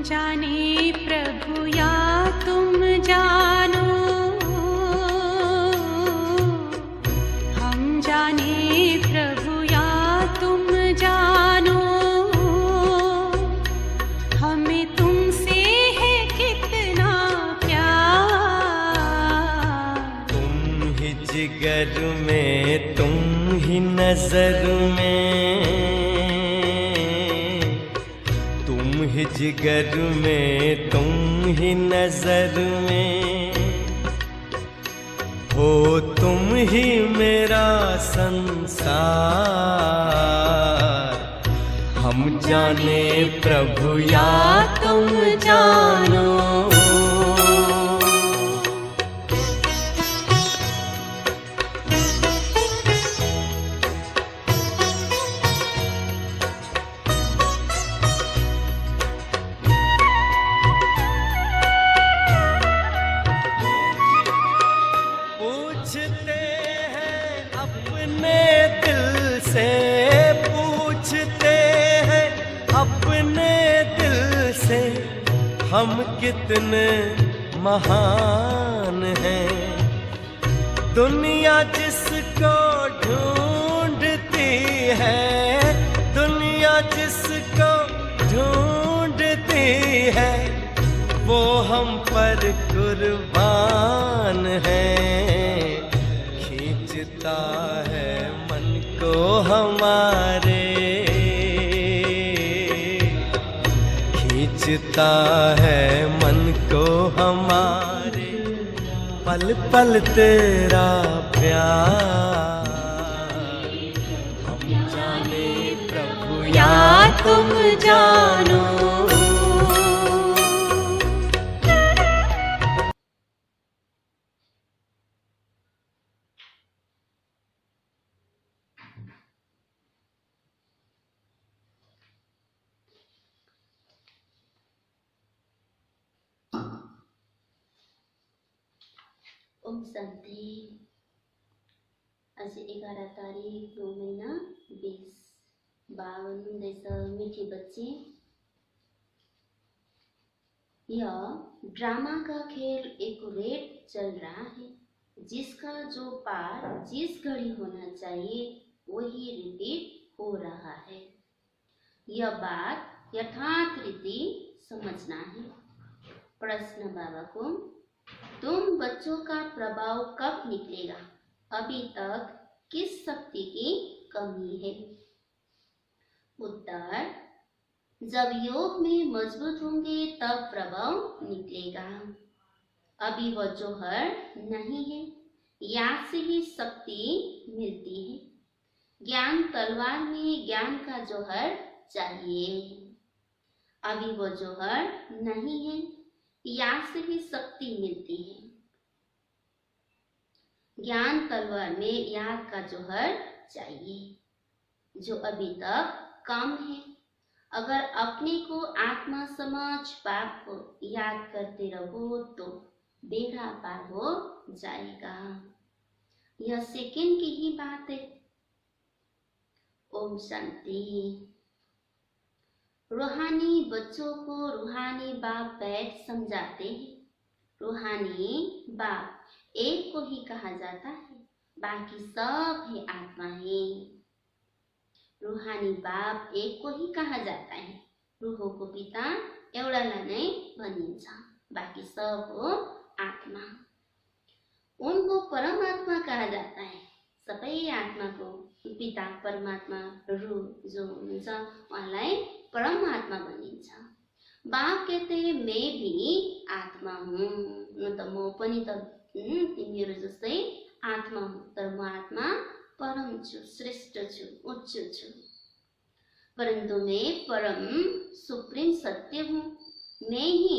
जाने प्रभु या तुम जानो, हम जाने प्रभु या तुम जानो, हमें तुमसे है कितना प्यार। तुम ही जिगर में, तुम ही नजर में, तुम ही जिगर में, तुम ही नजर में, हो तुम ही मेरा संसार। हम जाने प्रभु या तुम जानो। पूछते हैं अपने दिल से, पूछते हैं अपने दिल से, हम कितने महान हैं। दुनिया जिसको ढूंढती है, दुनिया जिसको ढूंढती है, वो हम पर कुर्बान है। खींचता है मन को हमारे, खींचता है मन को हमारे, पल पल तेरा प्यार। हम जाने प्रभु या तुम जानो। ओम शांति। आज 11 तारीख 9 महीना 20 52 हुँदैछ। मिठी बच्चे, यह ड्रामा का खेल एक रेट चल रहा है, जिसका जो पार जिस घड़ी होना चाहिए वही रिपीट हो रहा है। यह बात यथार्थ रीति समझना है। प्रश्न बाबा को, तुम बच्चों का प्रभाव कब निकलेगा? अभी तक किस शक्ति की कमी है? उत्तर, जब योग में मजबूत होंगे तब प्रभाव निकलेगा। अभी वह जौहर नहीं है, याद से ही शक्ति मिलती है। ज्ञान तलवार में ज्ञान का जौहर चाहिए। अभी वह जौहर नहीं है, याद से ही शक्ति मिलती है। ज्ञान तलवार में याद का जौहर चाहिए, जो अभी तक कम है। अगर अपने को आत्मा समझ पाप को याद करते रहो तो बेड़ा पार हो जाएगा। यह सेकंड की ही बात है। ओम शांति। रूहानी बच्चों को रूहानी बाप बैठ समझाते हैं। रूहानी बाप एक को ही कहा जाता है, बाकी सब है आत्मा है। रूहानी बाप एक को ही कहा जाता है। रूहो को पिता एउटालाई नै भनिन्छ, बाकी सब हो आत्मा। उनको परमात्मा कहा जाता है। सबै आत्माको पिता परमात्मा रूह जो हुनुहुन्छ उहाँलाई परमात्मा भनिन्छ। बाप कहते हैं मैं भी आत्मा हूँ। न त म पनि त तिमीहरू जस्तै आत्मा हुँ, तर म आत्मा परम छु, श्रेष्ठ छु, उच्च छु। परंतु मैं परम सुप्रीम सत्य हूँ। मैं ही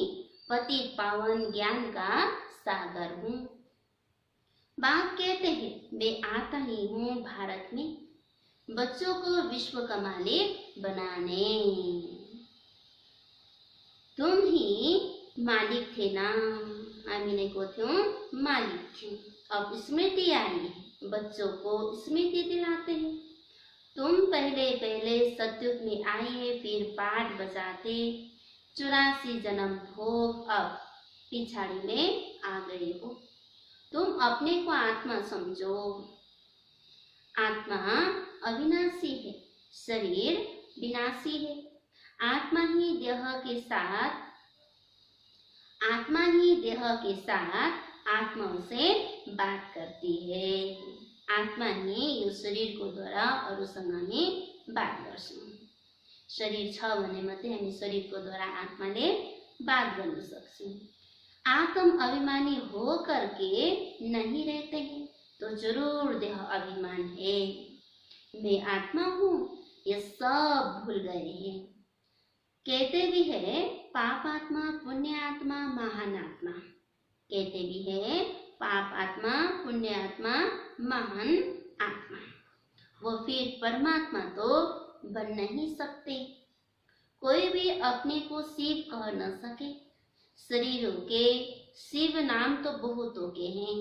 पतित पावन ज्ञान का सागर हूँ। बाप कहते हैं मैं आता ही हूँ भारत में बच्चों को विश्व का मालिक बनाने। तुम ही मालिक थे ना, हामी नै को थियौं मालिक थियौं। अब स्मृति आई है, बच्चों को स्मृति दिलाते हैं। तुम पहले पहले सतयुग में आए, फिर पाठ बजाते, 84 जन्म भोग अब पिछाड़ी में आ गए हो। तुम अपने को आत्मा समझो। आत्मा अविनाशी है, शरीर विनाशी है। आत्मा ही देह के साथ आत्माओं से बात करती है। आत्मा ही यो शरीर को द्वारा अरू सँगै बात गर्छौं। शरीर छ भने मात्रै हामी शरीर को द्वारा आत्माले बात गर्न सक्छौं। आत्म अभिमानी हो करके नहीं रहते हैं तो जरूर देह अभिमान है। मैं आत्मा हूँ ये सब भूल गए हैं। कहते भी है पाप आत्मा, पुण्य आत्मा, महान आत्मा। कहते भी है पाप आत्मा, पुण्य आत्मा, महान आत्मा। वो फिर परमात्मा तो बन नहीं सकते। कोई भी अपने को शिव कह न सके। शरीरों के शिव नाम तो बहुतों के हैं।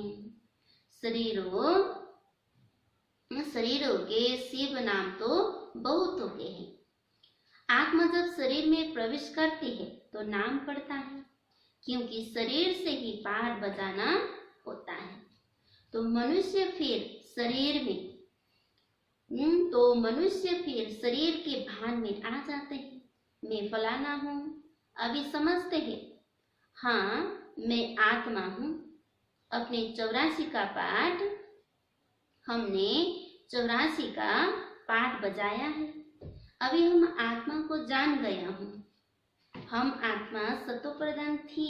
शरीरों के शिव नाम तो बहुतों के हैं। आत्मा जब शरीर में प्रवेश करती है तो नाम पड़ता है, क्योंकि शरीर से ही पाठ बजाना होता है। तो मनुष्य फिर शरीर के भान में आ जाते हैं। मैं फलाना हूँ। अभी समझते हैं हाँ मैं आत्मा हूँ। अपने 84 का पाठ हमने 84 का पाठ बजाया है। अभी हम आत्मा को जान गया हूँ। हम आत्मा सतो प्रधान थी,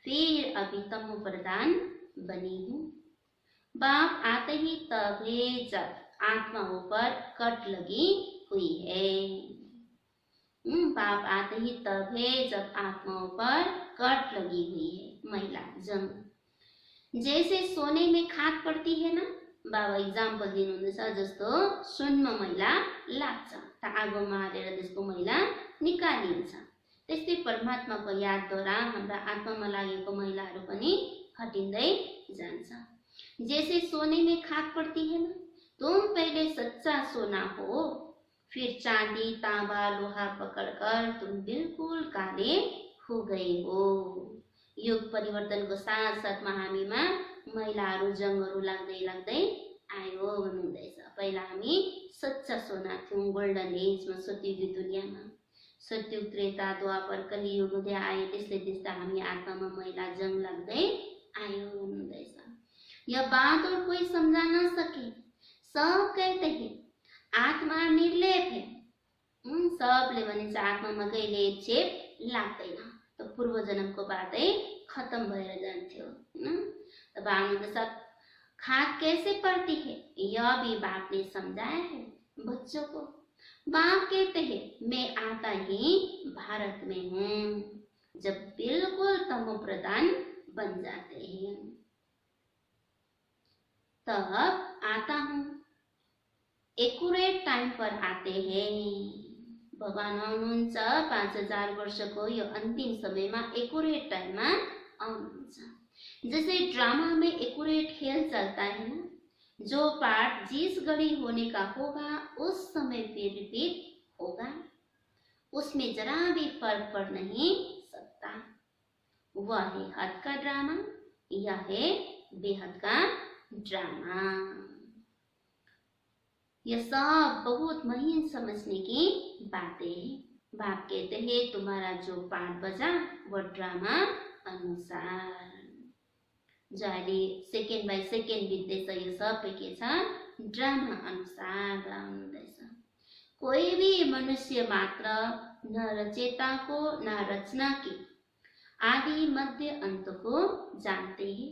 फिर अभी तमो प्रधान बनी हूँ। बाप आते ही तब है जब आत्माओं पर कट लगी हुई है। बाप आते ही तब है जब आत्माओं पर कट लगी हुई है। महिला जन्म जैसे सोने में खाद पड़ती है ना, बाबा इक्जाम्पल दिनुहुँदैछ। जस्तो सुनमा मैला लाग्छ त आगोमा हालेर त्यसको मैला निकालिन्छ। त्यस्तै परमात्माको यादद्वारा हाम्रा आत्मामा लागेको मैलाहरू पनि हटिँदै जान्छ। जैसे सोने में खाद पड़ती है ना, तुम पहले सच्चा सोना हो, फिर चांदी तांबा लोहा पकड़कर तुम बिल्कुल काले हो गए हो। युग परिवर्तनको साथ साथमा हामीमा मैलाहरू जङ्गहरू लाग्दै लाग्दै आयो भन्नुहुँदैछ। पहिला हामी सच्चा सोना थियौं गोल्डन एजमा, सत्ययुगी दुनियाँमा। सत्ययुग त्रेता द्वापर कलियुग हुँदै आयो, त्यसले त्यस्ता हामी आत्मामा मैला जङ लाग्दै आयो भन्नुहुँदैछ। यह बात और कोई समझा न सके। सब कहते हैं आत्मा निर्लेप है। सबले भनिन्छ आत्मामा कहिले चेप लाग्दैन, तो पूर्व जन्मको बातै खत्म भएर जान्थ्यो। तब भन्नुहुँदैछ खाद कैसे पड़ती है, यह भी बाप ने समझाया है बच्चों को। बाप कहते हैं मैं आता ही भारत में हूँ, जब बिल्कुल तमो प्रधान बन जाते हैं तब आता हूँ। एक्युरेट टाइम पर आते हैं। भगवान आउनुहुन्छ 5000 वर्षको यो अंतिम समयमा एक्युरेट टाइममा आउनुहुन्छ। जैसे ड्रामा में एक्युरेट खेल चलता है ना, जो पार्ट जिस घड़ी होने का होगा उस समय पे रिपीट होगा, उसमें जरा भी फर्क पड़ नहीं सकता। वह है हद का ड्रामा, यह है बेहद का ड्रामा। यह सब बहुत महीन समझने की बातें हैं। बाप कहते हैं तुम्हारा जो पाठ बजा वो ड्रामा अनुसार। जो अहिले सेकेन्ड बाई सेकेन्ड बित्दैछ यो सबै के छ ड्रामा अनुसार आउँदैछ। कोही भी मनुष्य मात्र न रचेता को न रचना के आदि मध्य अंत को जानते हैं।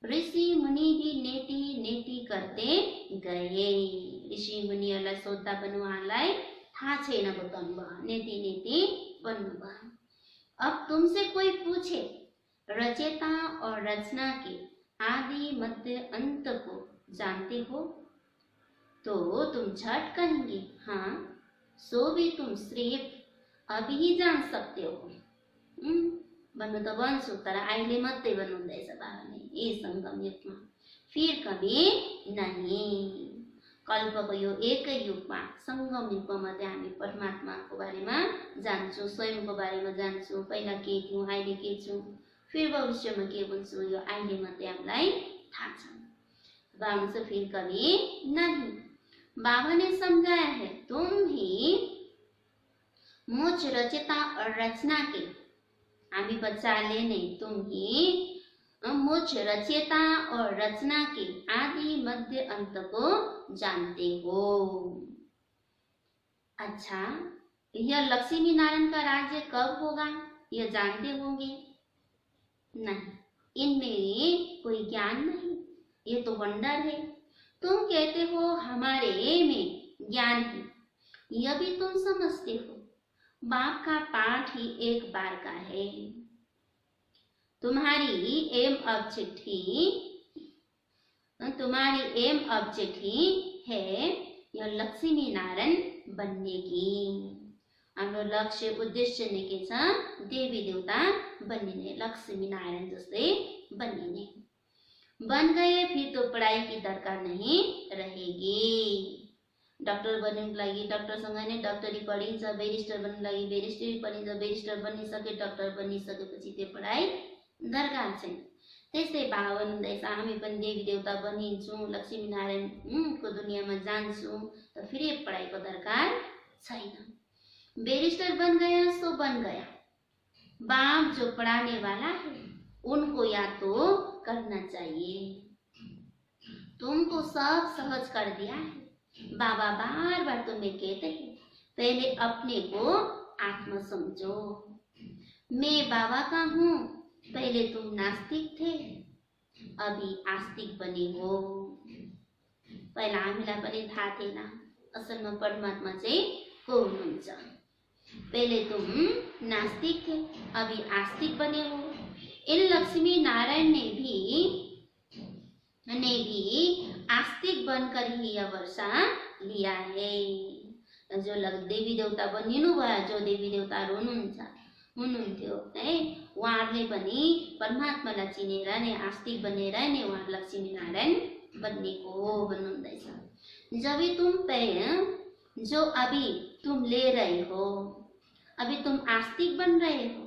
ऋषि मुनि भी नेति नेति करते गए। ऋषि मुनिहरूलाई सोध्दा पनि उहाँलाई थाहा छैन बताउनुभयो, नेति नेति भन्नुभयो। अब तुमसे कोई पूछे रचेता और रचना के आदि मध्य अंत को जानते हो, तो तुम झट कहेंगे हाँ, सो भी तुम सिर्फ अभी ही जान सकते हो। भन्नु त भन्छु, तर अहिले मात्रै भन्नुहुँदैछ बाबाले यी संगम युगमा, फिर कभी नहीं। कल्पको यो एकै युगमा सङ्गम युगमध्ये हामी परमात्माको बारेमा जान्छौँ, स्वयंको बारेमा जान्छौँ। पहिला के थियौँ, अहिले के छौँ, फिर भविष्यमा के हुन्छौँ, यो अहिले मात्रै हामीलाई थाहा छ। बाबा से फिर कभी नहीं। बाबा ने समझाया है, तुम ही मुझ रचयिता और रचना के, हामी बच्चाले नै तुम ही मुझ रचयिता और रचना के आदि मध्य अंत को जानते हो। अच्छा, यह लक्ष्मी नारायण का राज्य कब होगा, यह जानते होंगे? नहीं, इनमें कोई ज्ञान नहीं, ये तो वंडर है। तुम कहते हो हमारे में ज्ञान है, यह भी तुम समझते हो। बाप का पाठ ही एक बार का है। तुम्हारी एम ऑब्जेक्ट ही है यह लक्ष्मी नारायण बनने की। हाम्रो लक्ष्य उद्देश्य नै के छ, देवी देवता बनिने, लक्ष्मी नारायण जस्तै बनिने। बन गए फिर तो पढ़ाई की दरकार नहीं रहेगी। डॉक्टर बन्नुको लागि डॉक्टरसँग नै डॉक्टरी पढिन्छ, बेरिस्टर बन्नुको लागि बेरिस्टरी पढिन्छ, बेरिस्टर बनिसके डॉक्टर बनिसकेपछि त्यो पढाइ दरकार छैन। त्यस्तै बाबा भन्नुहुँदैछ हामी पनि देवी देवता बनिन्छौँ, लक्ष्मी नारायणको दुनियाँमा जान्छौँ, त फेरि पढाइको दरकार छैन। बेरिस्टर बन गया सो बन गया। बाप जो पढ़ाने वाला है उनको याद तो करना चाहिए। तुमको सब सहज कर दिया है। बाबा बार बार तुम्हें कहते हैं, पहले अपने को आत्मा समझो। मैं बाबा का हूँ, पहले तुम नास्तिक थे, अभी आस्तिक बने हो। पहिला हामीलाई पनि थाहा थिएन असलमा परमात्मा चाहिँ को हुनुहुन्छ। पहले तुम नास्तिक थे, अभी आस्तिक बने हो। इन लक्ष्मी नारायण ने भी आस्तिक बनकर ही यह वर्षा लिया है। जो देवी देवता बनिनु भयो, जो देवी देवता हुनुहुन्थ्यो है, उहाँहरूले पनि परमात्मालाई चिनेर नै आस्तिक बनेर नै उहाँ लक्ष्मी नारायण बन्नेको हो भन्नुहुँदैछ। जो अभी तुम ले रहे हो, अभी तुम आस्तिक बन रहे हो।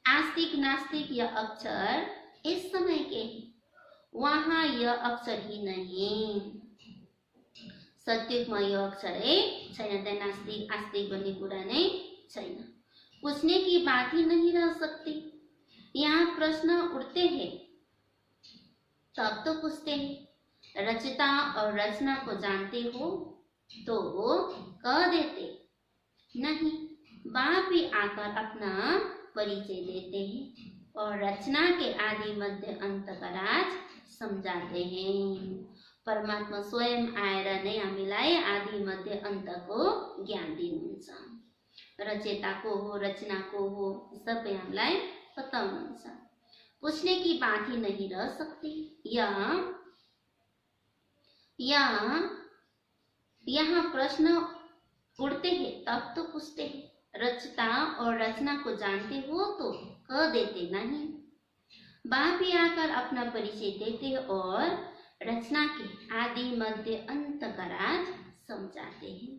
आस्तिक नास्तिक यह अक्षर इस समय के हैं, वहाँ यह अक्षर ही नहीं। सत्युगमा यह अक्षर है छैन, त्यहाँ नास्तिक आस्तिक भन्ने कुरा नै छैन। पूछने की बात ही नहीं रह सकती। यहाँ प्रश्न उठते हैं तब तो पूछते हैं, रचयिता और रचना को जानते हो, तो कह देते नहीं। बाप भी आकर अपना परिचय देते हैं और रचना के आदि मध्य अंत का राज समझाते हैं। परमात्मा स्वयं आएर नै हामीलाई आदि मध्य अन्तको ज्ञान दिनुहुन्छ। रचयिता को हो, रचना को हो, सबै हामीलाई बताउनुहुन्छ। पूछने की बात ही नहीं रह सकती। यहाँ प्रश्न उठते हैं तब तो पूछते हैं, रचयिता और रचना को जानते हो, तो कह देते नहीं। बाप ही आकर अपना परिचय देते और रचना के आदि मध्य अंत का राज समझाते हैं।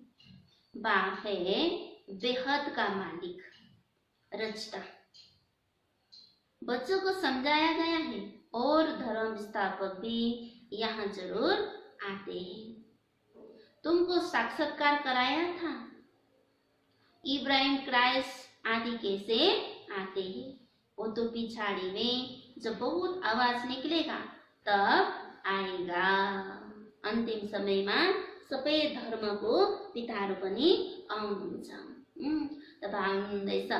बाप है बेहद का मालिक, रचता। बच्चों को समझाया गया है और धर्म स्थापक भी यहाँ जरूर आते हैं। तुमको साक्षात्कार कराया था। इब्राहिम क्राइस्ट आदि कैसे आते हैं, वो तो पिछाड़ी में जब बहुत आवाज निकलेगा तब आएगा। अन्तिम समयमा सबै धर्मको पिताहरू पनि आउनुहुन्छ। तब आउनुहुँदैछ,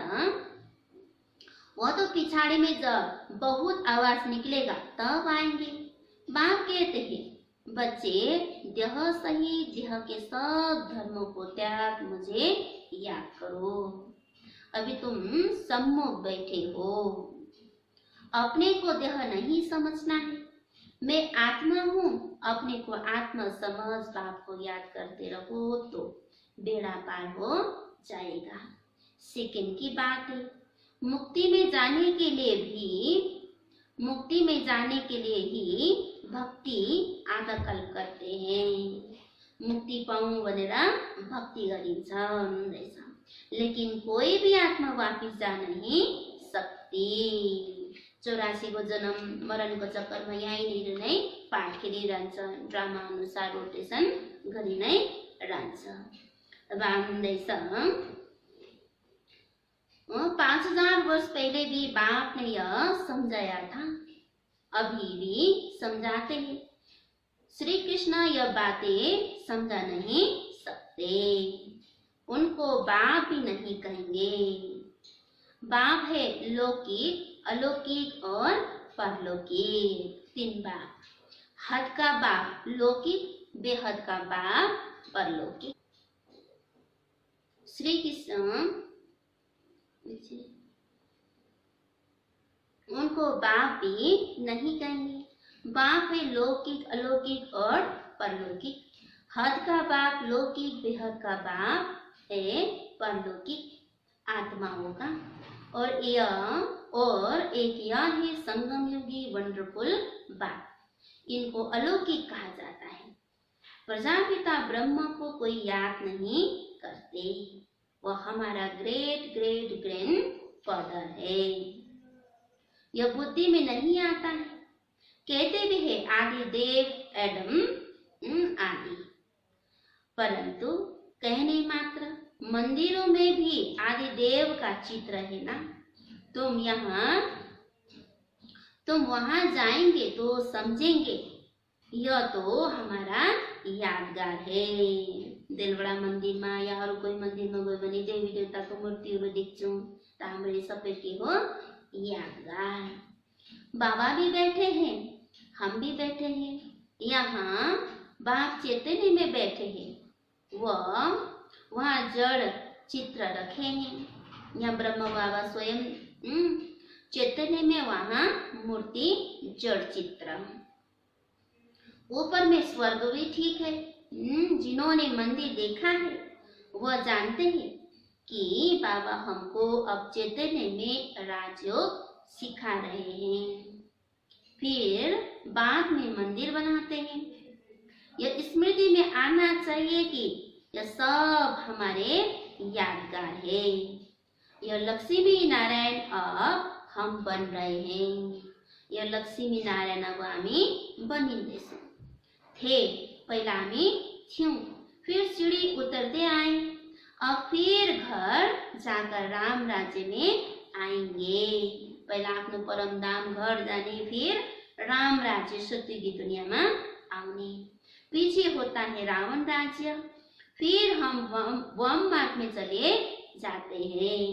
वो तो पिछाड़ी में जब बहुत आवाज निकलेगा तब आएंगे। बाप कहते हैं, बच्चे देह सही देह के सब धर्मों को त्याग मुझे याद करो। अभी तुम सम्मुख बैठे हो, अपने को देह नहीं समझना है। मैं आत्मा हूँ, अपने को आत्मा समझ बाप को याद करते रहो तो बेड़ा पार हो जाएगा। सेकंड की बात है, मुक्ति में जाने के लिए ही भक्ति आधा कल्प करते हैं। मुक्ति पाऊँ भनेर भक्ति गरिन्छ भन्दैछ। लेकिन कोही भी आत्मा वापिस जा नहीं सकती। 84 को जन्म मरणको चक्करमा यहीँनिर नै पाठ खेलिरहन्छ, ड्रामा अनुसार रोटेसन गरि नै रहन्छ। अब भन्दैछ 5000 वर्ष पहले भी बाप ने यह समझाया था, अभी भी समझाते हैं। श्री कृष्ण यह बातें समझा नहीं सकते, उनको बाप भी नहीं कहेंगे। बाप है लौकिक, अलौकिक और परलौकिक, 3 बाप। हद का बाप लौकिक, बेहद का बाप परलौकिक। श्री कृष्ण उनको बाप भी नहीं कहेंगे। बाप है लौकिक, अलौकिक और परलौकिक। हद का बाप लौकिक, बेहद का बाप है परलौकिक आत्माओं का। और एक यह है संगम युगी वंडरफुल बाप, इनको अलौकिक कहा जाता है। प्रजापिता ब्रह्मा को कोई याद नहीं करते, वह हमारा ग्रेट ग्रेट ग्रैंड फादर है। यह बुद्धि में नहीं आता है। कहते भी है आदि देव एडम आदि, परंतु कहने मात्र। मंदिरों में भी आदि देव का चित्र है ना। तुम वहां जाएंगे तो समझेंगे, यह तो हमारा यादगार है। दिलवडा मन्दिरमा या अरू कोही मन्दिरमा गयो भने देवी देवताको मूर्तिहरू देख्छौँ त हाम्रो सबै के हो, यादगार। बाबा भी बैठे हैं, हम भी बैठे हैं। यहाँ बाप चैतन्य में बैठे हैं, वहाँ जड़ चित्र रखे हैं। यहाँ ब्रह्म बाबा स्वयं चैतन्य में, वहाँ मूर्ति जड़ चित्र। ऊपर में स्वर्ग भी ठीक है। जिन्होंने मंदिर देखा है वह जानते हैं कि बाबा हमको अब चैतन्य में राजयोग सिखा रहे हैं। फिर बाद में मंदिर बनाते हैं। यह स्मृति में आना चाहिए कि यह सब हमारे यादगार है। यह लक्ष्मी नारायण अब हम बन रहे हैं। यह लक्ष्मी नारायण अब हामी बनिँदैछौँ। थे पहिला हामी थियौं, फिर सीढ़ी उतरते आए, अब फिर घर जाकर राम राज्य में आएंगे। पहला आफ्नो परम धाम घर जाने, फिर राम राज्य सत्य की दुनिया में आउने। पीछे होता है रावण राज्य, फिर हम वम मार्ग में चले जाते हैं।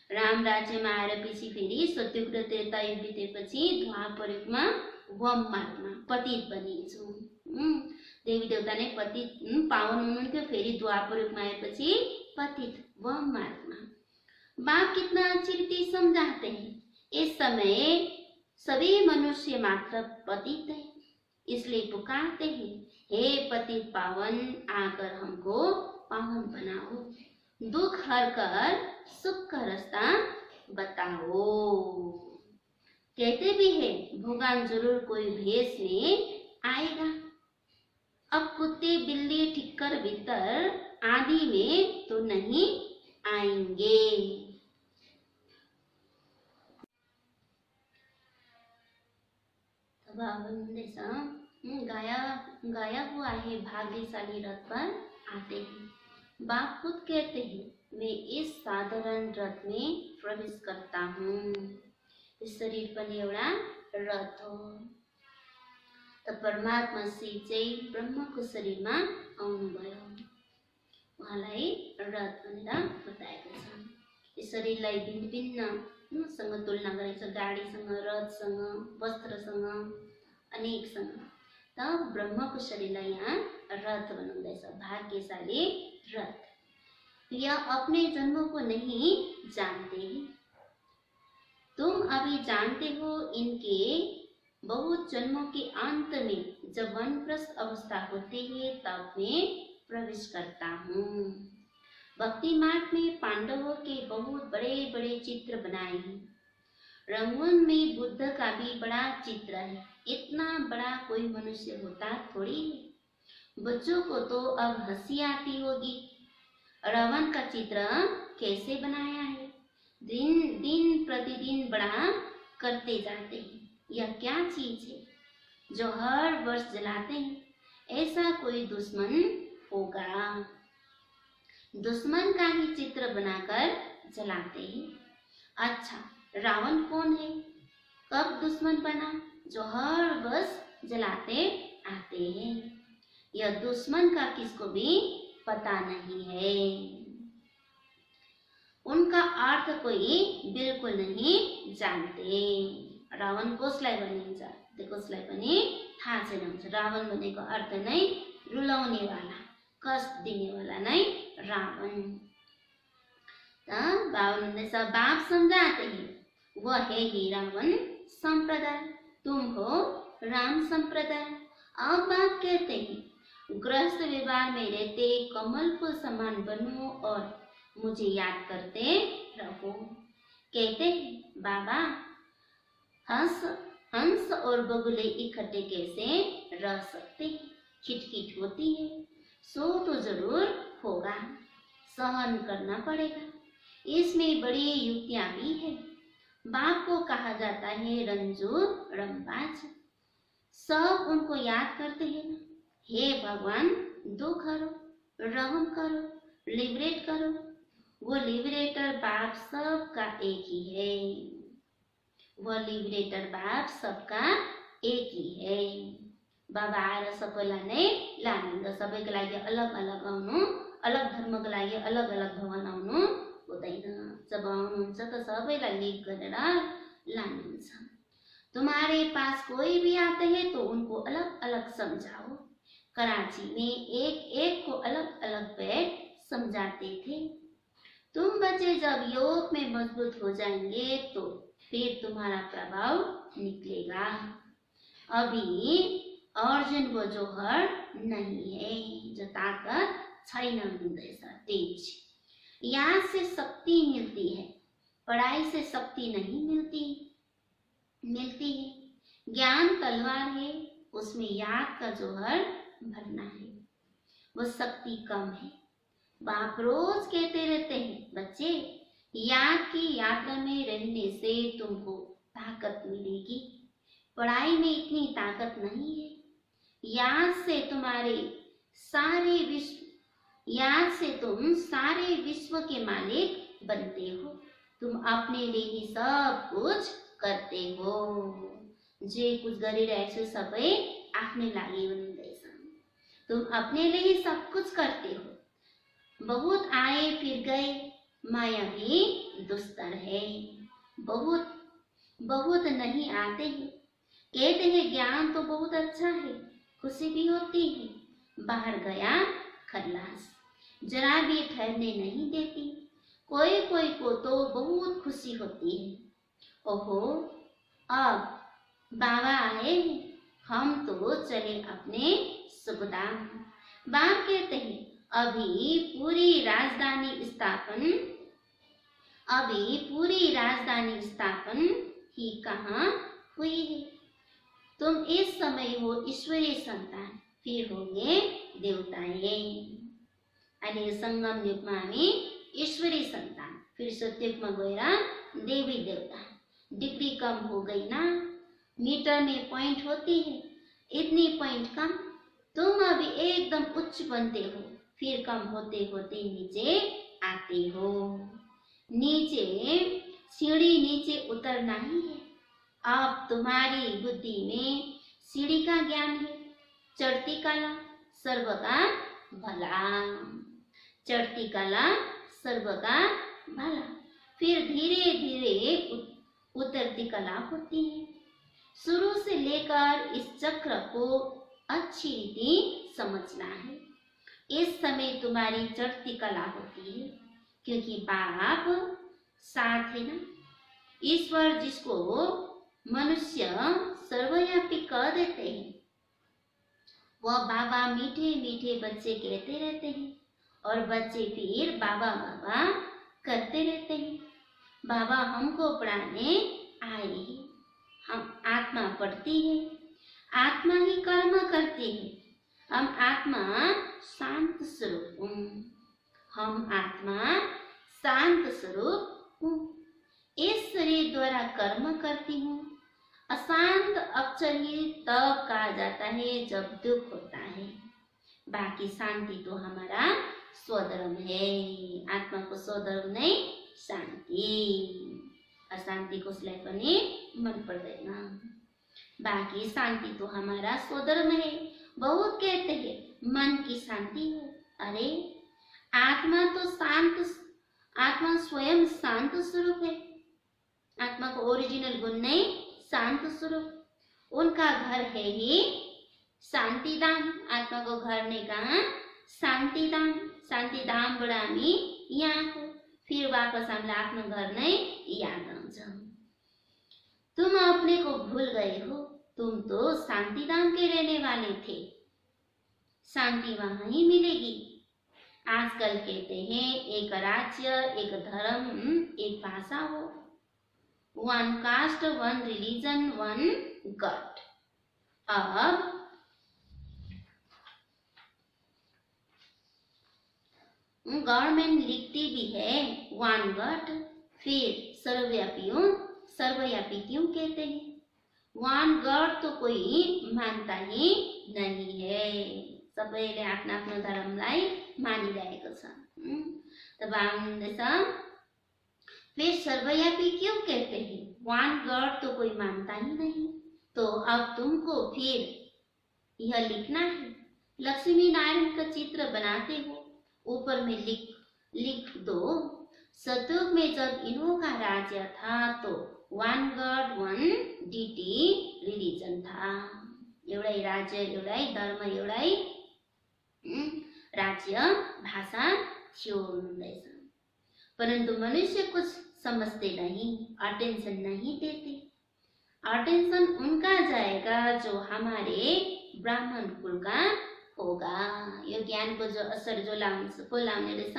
राम राज्य में आएर पछि फेरि सत्युग र त्रेता युग बितेपछि द्वापर युगमा वम मार्गमा पतित बनिन्छौँ। देवी देवता ने पतित पावन हुनुहुन्थ्यो, फेरि द्वापर युगमा आएपछि पतित वम मार्गमा। बाप कितना अच्छी रीति समझाते हैं। इस समय सभी मनुष्य मात्र पतित है, इसलिए पुकारते हैं, हे पतित पावन आकर हमको पावन बनाओ, दुख हर कर सुख का रास्ता बताओ। कहते भी है भगवान जरूर कोई भेष में आएगा। अब कुत्ते बिल्ली ठिक्कर भीतर आदि में तो नहीं आएंगे। गाया हुआ है भाग्यशाली रथ पर आते हैं। बाप खुद कहते हैं मैं इस साधारण रथ में प्रवेश करता हूँ। इस शरीर पनि एउटा रथ हो। त परमात्मा श्री चाहिँ ब्रह्मको शरीरमा आउनुभयो, उहाँलाई रथ भनेर बताएको छ। यस शरीरलाई भिन्न तुलना गरेको छ, गाडीसँग, रथसँग, वस्त्रसँग, अनेकसँग। त ब्रह्मको शरीरलाई यहाँ रथ बनाउँदैछ, भाग्यशाली रथ। यह अपने जन्मों को नहीं जानते। तुम अभी जानते हो इनके बहुत जन्मों के अंत में जब वनप्रस्थ अवस्था होती है तब मैं प्रवेश करता हूँ। भक्ति मार्ग में पांडवों के बहुत बड़े बड़े चित्र बनाए हैं। रंगून में बुद्ध का भी बड़ा चित्र है। इतना बड़ा कोई मनुष्य होता थोड़ी है। बच्चों को तो अब हंसी आती होगी। रावण का चित्र कैसे बनाया है, दिन दिन प्रतिदिन बड़ा करते जाते हैं। यह क्या चीज है जो हर वर्ष जलाते हैं? ऐसा कोई दुश्मन होगा, दुश्मन का ही चित्र बनाकर जलाते हैं। अच्छा, रावण कौन है, कब दुश्मन बना, जो हर वर्ष जलाते आते हैं? यह दुश्मन का किसको भी पता नहीं है। उनका अर्थ कोई बिल्कुल नहीं जानते। रावण कसलाई भनिन्छ, त्यो कसलाई पनि थाहा छैन हुन्छ। रावण भनेको अर्थ नै रुलाउने वाला, कष्ट दिने वाला नै रावण। बावन हुँदैछ, बाप समझाते हैं वह है ही रावण संप्रदाय, तुम हो राम संप्रदाय। अब बाप कहते हैं गृहस्थ व्यवहार में रहते कमल फूल समान बनो और मुझे याद करते रहो। कहते हैं बाबा, हंस और बगुले इकट्ठे कैसे रह सकते, खिटखिट होती है, सो तो जरूर होगा, सहन करना पड़ेगा। इसमें बड़ी युक्तियां भी है। बाप को कहा जाता है रंजू रंगबाज। सब उनको याद करते हैं ना, हे भगवान दुख हरो, रहम करो, लिबरेट करो। वो लिबरेटर बाप सबका एक ही है, वो लिबरेटर बाप सबका एक ही है। बाबा आएर सबैलाई नै लानुहुन्छ, सबैको लागि अलग अलग आउनु, अलग धर्मको लागि अलग अलग भवन आउनु हुँदैन। जब आउनुहुन्छ त सबैलाई लिड गरेर लानुहुन्छ। तुम्हारे पास कोई भी आते हैं तो उनको अलग अलग समझाओ। कराची में एक एक को अलग अलग पेट समझाते थे। तुम बच्चे जब योग में मजबूत हो जाएंगे तो फिर तुम्हारा प्रभाव निकलेगा। अभी अर्जुन वो जोहर नहीं है, जो ताकत छैन हुँदैछ, तेज। याद से शक्ति मिलती है, पढ़ाई से शक्ति नहीं मिलती है। ज्ञान तलवार है, उसमें याद का जोहर भरना है, वो शक्ति कम है। बाप रोज कहते रहते हैं बच्चे, याद की यात्रा में रहने से तुमको ताकत मिलेगी। पढ़ाई में इतनी ताकत नहीं है। याद से तुम सारे विश्व के मालिक बनते हो। तुम अपने लिए ही सब कुछ करते हो। जे कुछ गरिरहेको छु सबै आफ्नै लागि हुँदैछ। तुम अपने लिए ही सब कुछ करते हो। बहुत आए फिर गए, माया भी दुस्तर है। बहुत नहीं आते हैं। कहते हैं ज्ञान तो बहुत अच्छा है, खुशी भी होती है। बाहर गया खल्लास, जरा भी ठहरने नहीं देती। कोई कोई को तो बहुत खुशी होती है। ओहो, अब बाबा आए हैं, हम तो चले अपने सुखधाम। बाप कहते हैं अभी पूरी राजधानी स्थापन ही कहाँ हुई है। तुम इस समय हो ईश्वरीय संतान, फिर होंगे देवताएं। अहिले संगम युगमा हामी ईश्वरीय संतान, फिर सत्ययुगमा गएर देवी देवता। डिग्री कम हो गई ना, मीटर में पॉइंट होती है, इतनी पॉइंट कम। तुम अभी एकदम उच्च बनते हो, फिर कम होते होते नीचे आते हो। नीचे सीढ़ी नीचे उतरना ही है। अब तुम्हारी बुद्धि में सीढ़ी का ज्ञान है। चढ़ती कला सर्व का भला, चढ़ती कला सर्व का भला। फिर धीरे धीरे उतरती कला होती है। शुरू से लेकर इस चक्र को अच्छी रीति समझना है। इस समय तुम्हारी चढ़ती कला होती है, क्योंकि बाप साथ है ना। ईश्वर जिसको मनुष्य सर्वव्यापी कह देते हैं, वह बाबा मीठे मीठे बच्चे कहते रहते हैं और बच्चे फिर बाबा बाबा करते रहते हैं। बाबा हमको पढ़ाने आए हैं, हम आत्मा पढ़ती है, आत्मा ही कर्म करती है। हम आत्मा शांत स्वरूप हूँ। हम आत्मा शांत स्वरूप हूँ। इस शरीर द्वारा कर्म करती हूँ। अशांत अक्षर ही तब कहा जाता है जब दुख होता है। बाकी शांति तो हमारा स्वधर्म है। आत्मा को स्वधर्म नहीं, शान्ति। अशान्ति कसलाई पनि मन पर्दैन। बाकी शांति तो हमारा स्वधर्म है। बहुत कहते हैं मन की शांति है। अरे आत्मा तो शांत, आत्मा स्वयं शांत स्वरूप है। आत्मा को ओरिजिनल गुण नहीं, शांत स्वरूप। उनका घर है ही शांति धाम। आत्मा को घर नहीं कहा, शांति धाम। शांति धाम बड़ा हामी यहाँ को फिर वापस हमने आफ्नो घर नहीं याद आउँछ। तुम अपने को भूल गए हो। तुम तो शांति धाम के रहने वाले थे। शांति वहां ही मिलेगी। आजकल कहते हैं एक राज्य, एक धर्म, एक भाषा हो। One cast, one religion, one God. अब गवर्नमेंट लिखती भी है वन गॉड, फिर सर्वव्यापी हूँ। सर्वव्यापी क्यों कहते हैं? वन गॉड तो कोई मानता ही नहीं है। सबैले आफ्नो आफ्नो धर्मलाई मानिरहेको छ। तब आउँदैछ फिर सर्वव्यापी क्यों कहते हैं? वन गॉड तो कोई मानता ही नहीं। तो अब तुमको फिर यह लिखना है। लक्ष्मी नारायण का चित्र बनाते हो, ऊपर में लिख दो। सतयुग में जब इन्हों का राज्य था तो one God, one deity religion था। एउटै राज्य, एउटै धर्म, एउटै राज्य भाषा थियो हुँदैछ। परंतु मनुष्य कुछ समझते नहीं, अटेंशन नहीं देते। अटेंशन उनका जाएगा जो हमारे ब्राह्मण कुल का होगा। यो ज्ञान को जो असर जो लाउने रहेछ,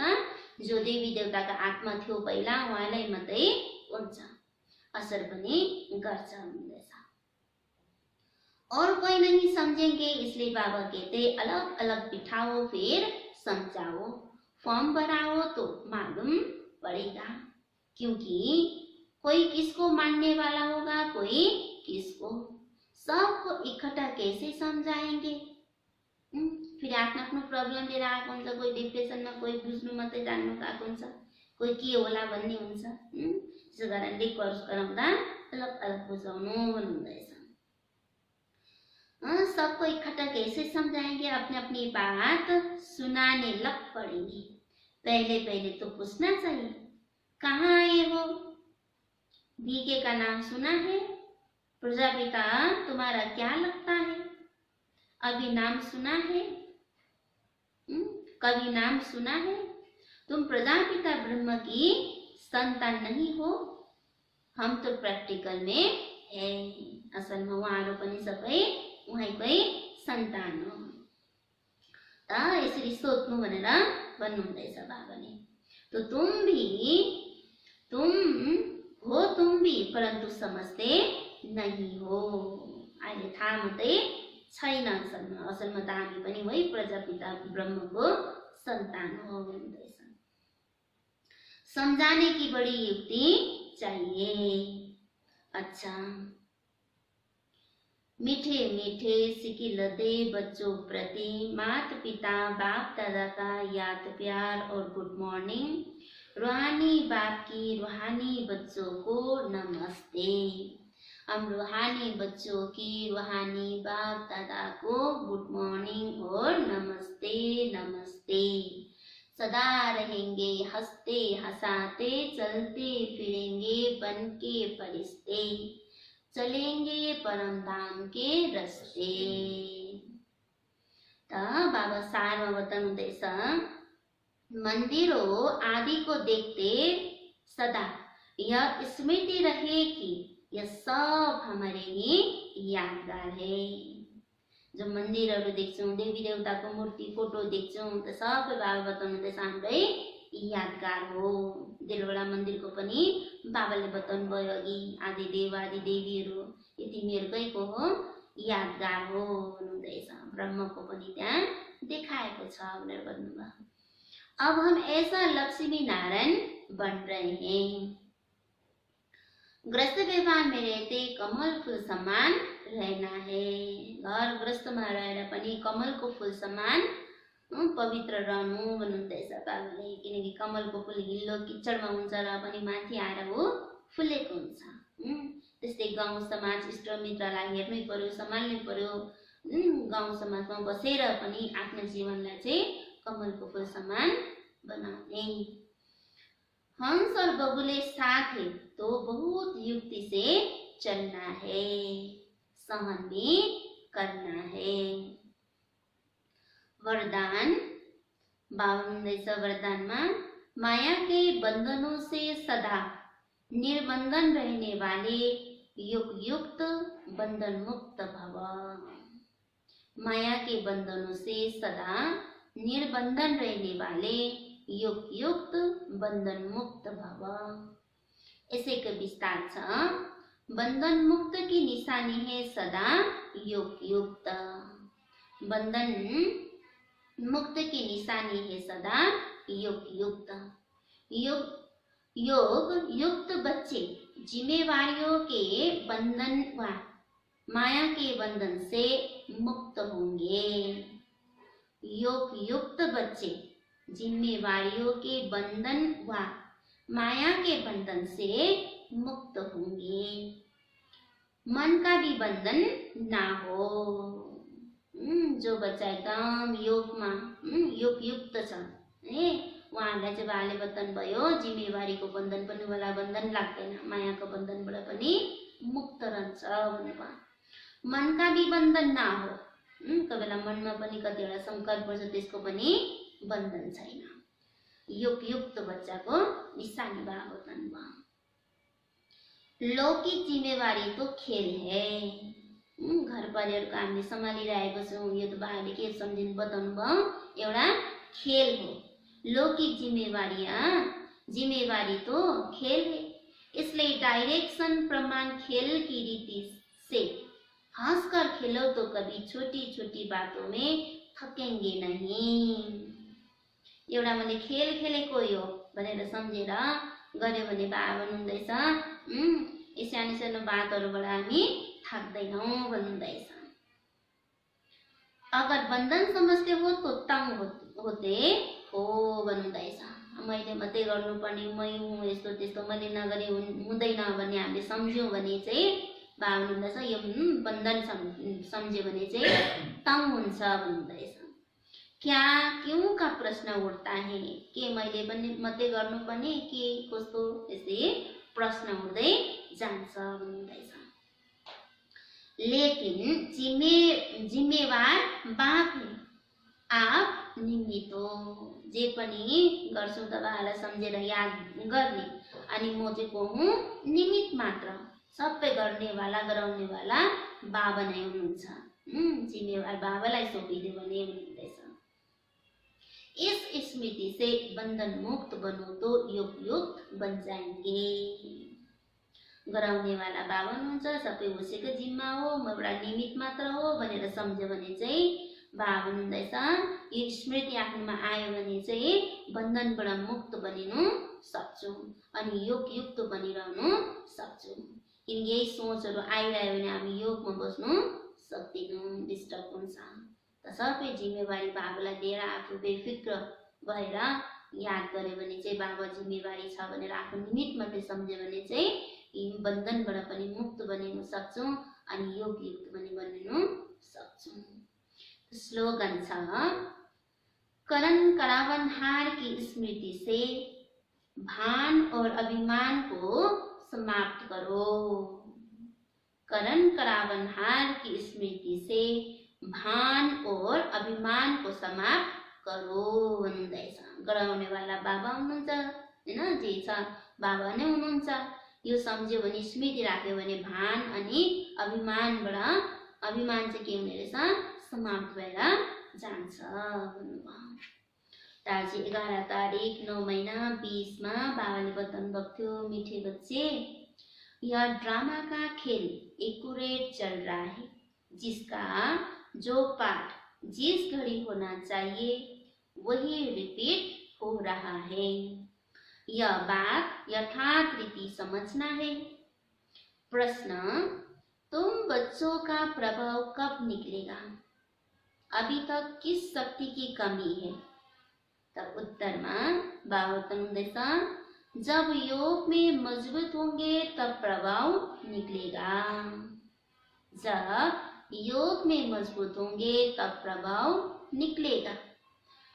जो देवी देवता का आत्मा थियो पहिला, उहाँलाई मात्रै हुन्छ, असर पनि गर्छ हुँदैछ। और कोई नहीं समझेंगे, इसलिए बाबा कहते अलग अलग बिठाओ फिर समझाओ। फॉर्म भराओ तो मालूम पड़ेगा। क्योंकि कोई किसको मानने वाला होगा, कोई किसको। सबको इकट्ठा कैसे समझाएंगे? फिर आफ्नो प्रब्लम लिएर आएको हुन्छ। कोही डिप्रेसनमा, कोही बुझ्नु मात्रै जान्नु आएको हुन्छ, कोही के होला भन्ने हुन्छ। त्यसो कारणले कोर्स गराउँदा अलग अलग बुझाउनु भन्नुहुँदैछ। सबको इकट्ठा कैसे समझाएंगे? अपनी अपनी बात सुनाने लग पड़ेंगे। पहले पहले तो पूछना चाहिए, कहाँ आए हो? बीके का नाम सुना है? प्रजापिता तुम्हारा क्या लगता है? अभी नाम सुना है? कभी नाम सुना है? तुम प्रजापिता ब्रह्म की संतान नहीं हो? हम तो प्रैक्टिकल में है। असल में उहाँहरू पनि सबै उहाँकै सन्तान हो। त यसरी सोध्नु भनेर भन्नुहुँदैछ बाबाले। तो तुम भी परंतु समझते नहीं हो। अहिले थाहा मात्रै छैन। असलमा त हामी पनि वही प्रजापिता ब्रह्मको सन्तान हो भन्दैछ। समझाने की बड़ी युक्ति चाहिए। अच्छा, मीठे मीठे सिकिलते बच्चों प्रति माता पिता बाप दादा का याद प्यार और गुड मॉर्निंग। रूहानी बाप की रूहानी बच्चों को नमस्ते। हम रूहानी बच्चों की रूहानी बाप दादा को गुड मॉर्निंग और नमस्ते नमस्ते। सदा रहेंगे हंसते हंसाते, चलते फिरेंगे बन के फरिश्ते, चलेंगे परम धाम के रस्ते। त बाबा सारमा बताउनुहुँदैछ, मंदिरों आदि को देखते सदा यह स्मृति रहे कि यह सब हमारे ही यादगार है। जो मन्दिरहरू देख्छौं, देवी देवताको मूर्ति फोटो देख्छौं, त सबै बाबा बताउनुहुँदैछ हाम्रै यादगार हो। दिलवडा मन्दिरको पनि बाबाले बताउनु भयो अघि, आदि देव आदि देवीहरू यी तिमीहरूकै को हो यादगार हो भन्नुहुँदैछ। ब्रह्मको पनि त्यहाँ देखाएको छ भनेर भन्नुभयो। अब हम ऐसा लक्ष्मी नारायण बन रहे हैं, गृहस्थ व्यवहार में रहते कमल फूल समान रहना है। घर गृहस्थमा रहेर पनि कमलको फूल समान पवित्र रहनु भन्नुहुँदैछ बाबाले। किनकि कमलको फूल हिल्लो किचडमा हुन्छ र पनि माथि आएर हो फुलेको हुन्छ। त्यस्तै गाउँ समाज इष्टमित्रलाई हेर्नै पर्यो, सम्हाल्नै पर्यो। गाउँ समाजमा बसेर पनि आफ्नो जीवनलाई चाहिँ कमलको फूल समान बनाउने। हंस और बगुले साथ है तो बहुत युक्ति से चलना है, सहन भी करना है। वरदान बाबा हुँदैछ वरदानमा, माया के बंधनों से सदा निर्बंधन रहने वाले युग युक्त बंधन मुक्त भव। माया के बंधनों से सदा निर्बंधन रहने वाले युग युक्त बंधन मुक्त भव। ऐसे का विस्तार छ। बंधन मुक्त की निशानी है सदा युग युक्त। बंधन मुक्त की निशानी है सदा युग युक्त। योग युक्त बच्चे जिम्मेवारियों के बंधन व माया के बंधन से मुक्त होंगे। योग युक्त बच्चे जिम्मेवारियों के बंधन व माया के बंधन से मुक्त होंगे। मन का भी बंधन ना हो। जो बच्चा एकदम योगमा योग युक्त छ उहाँहरूलाई चाहिँ बाबाले बताउनुभयो जिम्मेवारीको बन्धन पनि वाला बन्धन लाग्दैन, मायाको बन्धनबाट पनि मुक्त रहन्छ भन्नुभयो। मनका भी बन्धन ना हो। कोही बेला मनमा पनि कतिवटा संकल्प पर्छ, त्यसको पनि बन्धन छैन। योग युक्त बच्चाको निशानी बाबा बताउनुभयो। लौकिक जिम्मेवारी तो खेल है। घर परिवारको हामीले सम्हालिरहेको छौँ, यो त बाबाले के सम्झिनु बताउनु भयो, एउटा खेल हो। लौकिक जिम्मेवारी तो खेल है, इसलिए डायरेक्शन प्रमाण खेल की रीति से हंसकर खेलो तो कभी छोटी छोटी बातों में थकेंगे नहीं। एउटा मैले खेल खेलेको यो भनेर सम्झेर गर्यो भने बाबा भन्नुहुँदैछ सानो सानो बातहरूबाट हामी थाक्दैनौँ भन्नुहुँदैछ। अगर बन्धन समझते हो तो तंग होते हो भन्नुहुँदैछ। मैले मात्रै गर्नुपर्ने, मै हुँ यस्तो त्यस्तो, मैले नगरे हुँदैन भन्ने हामीले सम्झ्यौँ भने चाहिँ बाबा भन्नुहुँदैछ यो बन्धन सम्झ्यो भने चाहिँ तंग हुन्छ भन्नुहुँदैछ। क्या क्यों का प्रश्न उठता है, के मैले पनि मात्रै गर्नुपर्ने के कस्तो, यस्तै प्रश्न उठ्दै जान्छ भन्नुहुँदैछ। लेकिन जिम्मेवार बाप है, आप निमित्त हो। जे पनि गर्छौँ तपाईँहरूलाई सम्झेर याद गर्ने, अनि म चाहिँ को हुँ, निमित्त मात्र। सबै गर्नेवाला गराउनेवाला बाबा नै हुनुहुन्छ। जिम्मेवार बाबालाई सोपिदियो भने भन्नुहुँदैछ। इस स्मृति से बंधन मुक्त बनो तो युग युक्त बन जाएंगे। गराउनेवाला बाबा हुनुहुन्छ, सबै उसैको जिम्मा हो, म एउटा निमित्त मात्र हो भनेर सम्झ्यो भने चाहिँ बाबा भन्नुहुँदैछ यो स्मृति आफ्नोमा आयो भने चाहिँ बन्धनबाट मुक्त बनिनु सक्छौँ अनि योग युक्त बनिरहनु सक्छौँ। किनकि यही सोचहरू आइरह्यो भने हामी योगमा बस्नु सक्दैनौँ, डिस्टर्ब हुन्छ। त सबै जिम्मेवारी बाबालाई दिएर आफू बेफिक्र भएर याद गर्यो भने चाहिँ बाबा जिम्मेवारी छ भनेर आफू निमित्त मात्रै सम्झ्यो भने चाहिँ यी बन्धनबाट पनि मुक्त बनिनु सक्छौँ अनि योग युक्त पनि बनिनु सक्छौँ। स्लोगन छ, करण करावनहार की स्मृति से भान और अभिमान को समाप्त करो। करण करावनहार की स्मृति से भान और अभिमान को समाप्त करो भन्नुहुँदैछ। गराउनेवाला बाबा हुनुहुन्छ हैन, जे छ बाबा नै हुनुहुन्छ। यो सम्झ्यो भने, स्मृति राख्यो भने भान अनि अभिमानबाट, अभिमान चाहिँ के हुने रहेछ, समाप्त भएर जान्छ भन्नुभयो। आज 11 तारिक 9 महीना 20 में बाबाले बताउनु भएको थियो, मीठे बच्चे यह ड्रामा का खेल एक्यूरेट चल रहा है, जिसका जो पाठ जिस घड़ी होना चाहिए वही रिपीट हो रहा है। यह बात यथार्थ रीति समझना है। प्रश्न, तुम बच्चों का प्रभाव कब निकलेगा? अभी तक किस शक्ति की कमी है? तब उत्तर में बाहुतनुदेश, जब योग में मजबूत होंगे तब प्रभाव निकलेगा। जब योग में मजबूत होंगे तब प्रभाव निकलेगा।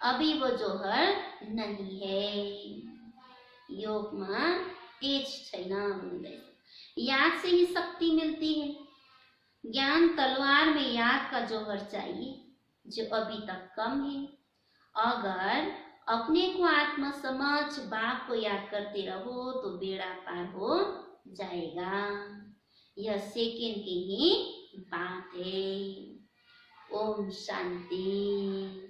अभी वो जोहर नहीं है। योग में तेज छैन भन्नुहुँदैछ। याद से ही शक्ति मिलती है। ज्ञान तलवार में याद का जोहर चाहिए जो अभी तक कम है। अगर अपने को आत्मा समझ बाप को याद करते रहो तो बेड़ा पार हो जाएगा। यह सेकेंड की ही बात है। ओम शांति।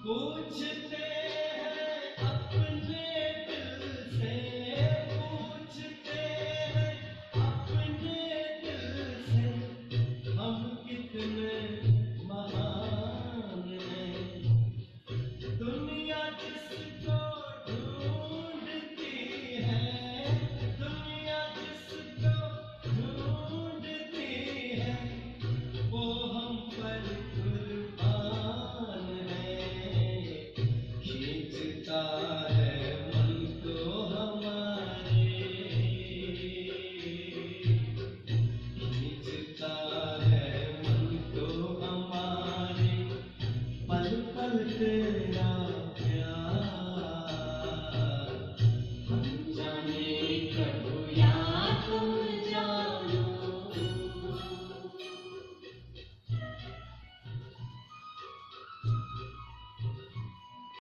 पूछते